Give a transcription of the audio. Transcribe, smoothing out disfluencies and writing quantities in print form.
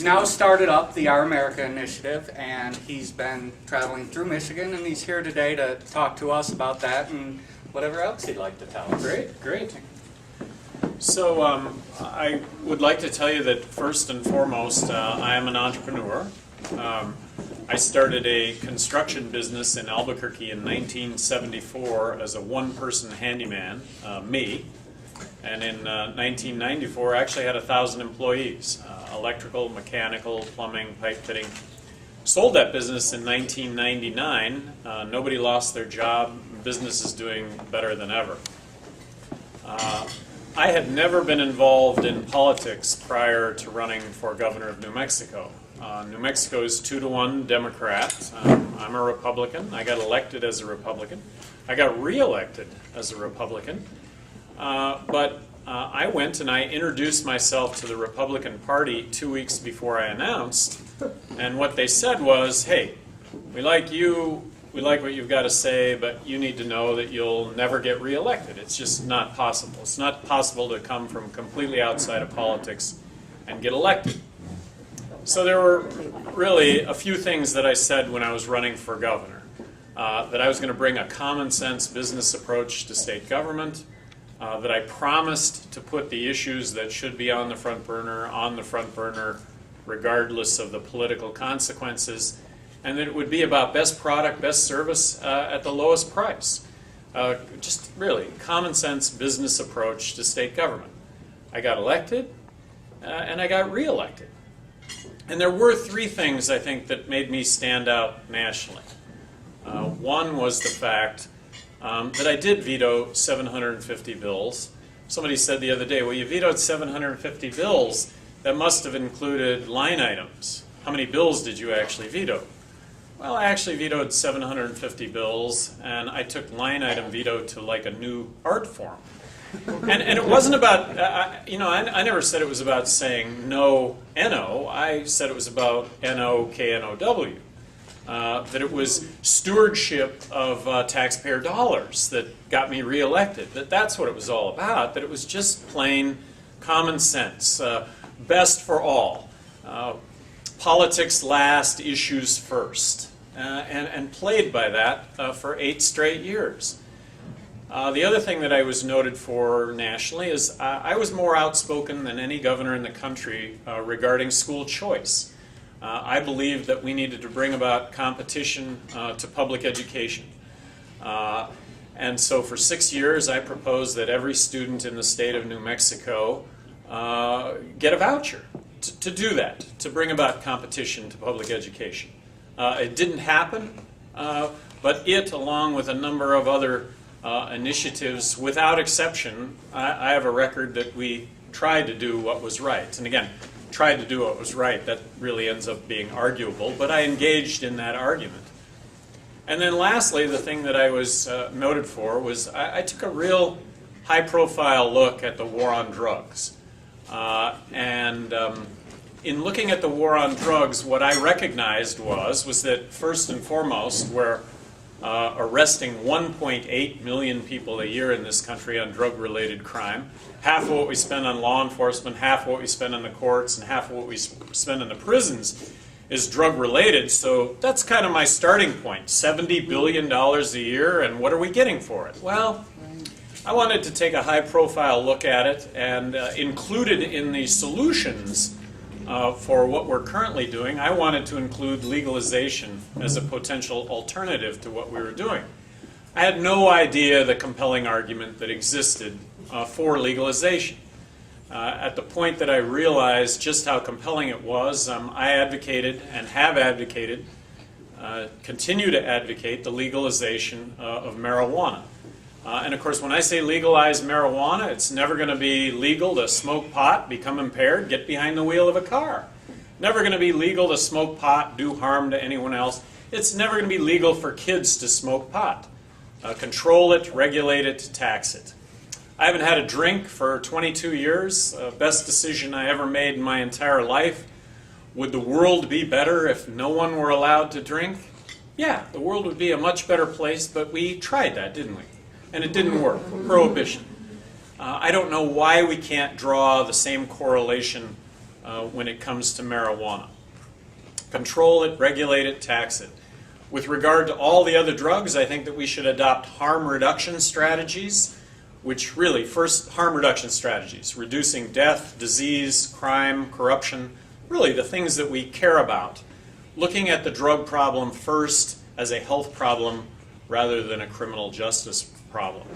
He's now started up the Our America initiative, and he's been traveling through Michigan, and he's here today to talk to us about that and whatever else he'd like to tell us. Great. So I would like to tell you that first and foremost, I am an entrepreneur. I started a construction business in Albuquerque in 1974 as a one-person handyman, me. And in 1994, I actually had 1,000 employees, electrical, mechanical, plumbing, pipe fitting. Sold that business in 1999. Nobody lost their job. Business is doing better than ever. I had never been involved in politics prior to running for governor of New Mexico. New Mexico is 2-to-1 Democrat. I'm a Republican. I got elected as a Republican. I got reelected as a Republican. But I went and I introduced myself to the Republican Party 2 weeks before I announced. And what they said was, hey, we like you. We like what you've got to say, but you need to know that you'll never get reelected. It's just not possible. It's not possible to come from completely outside of politics and get elected. So there were really a few things that I said when I was running for governor. That I was going to bring a common sense business approach to state government, that I promised to put the issues that should be on the front burner regardless of the political consequences, and that it would be about best product, best service at the lowest price. Just really common sense business approach to state government. I got elected and I got reelected. And there were three things I think that made me stand out nationally. One was the fact that I did veto 750 bills. Somebody said the other day, well, you vetoed 750 bills. That must have included line items. How many bills did you actually veto? Well, I actually vetoed 750 bills, and I took line item veto to like a new art form. And it wasn't about, I never said it was about saying no, N-O. I said it was about N-O-K-N-O-W. That it was stewardship of taxpayer dollars that got me reelected. That's what it was all about, that it was just plain common sense. Best for all. Politics last, issues first. And played by that for 8 straight years. The other thing that I was noted for nationally is I was more outspoken than any governor in the country regarding school choice. I believed that we needed to bring about competition to public education. And so for 6 years I proposed that every student in the state of New Mexico get a voucher to do that, to bring about competition to public education. It didn't happen, but it, along with a number of other initiatives, without exception, I have a record that we tried to do what was right. And again, tried to do what was right, that really ends up being arguable, but I engaged in that argument. And then lastly, the thing that I was noted for was I took a real high-profile look at the war on drugs. In looking at the war on drugs, what I recognized was that first and foremost, we're arresting 1.8 million people a year in this country on drug-related crime. Half of what we spend on law enforcement, half of what we spend on the courts, and half of what we spend in the prisons is drug-related. So that's kind of my starting point. $70 billion a year, and what are we getting for it? Well, I wanted to take a high-profile look at it, and included in the solutions for what we're currently doing, I wanted to include legalization as a potential alternative to what we were doing. I had no idea the compelling argument that existed for legalization. At the point that I realized just how compelling it was, I advocated and have advocated, continue to advocate the legalization of marijuana. And of course, when I say legalize marijuana, it's never going to be legal to smoke pot, become impaired, get behind the wheel of a car. Never going to be legal to smoke pot, do harm to anyone else. It's never going to be legal for kids to smoke pot. Control it, regulate it, tax it. I haven't had a drink for 22 years. Best decision I ever made in my entire life. Would the world be better if no one were allowed to drink? Yeah, the world would be a much better place, but we tried that, didn't we? And it didn't work. Prohibition. I don't know why we can't draw the same correlation when it comes to marijuana. Control it, regulate it, tax it. With regard to all the other drugs, I think that we should adopt harm reduction strategies, which really, first, harm reduction strategies, reducing death, disease, crime, corruption, really the things that we care about. Looking at the drug problem first as a health problem rather than a criminal justice problem.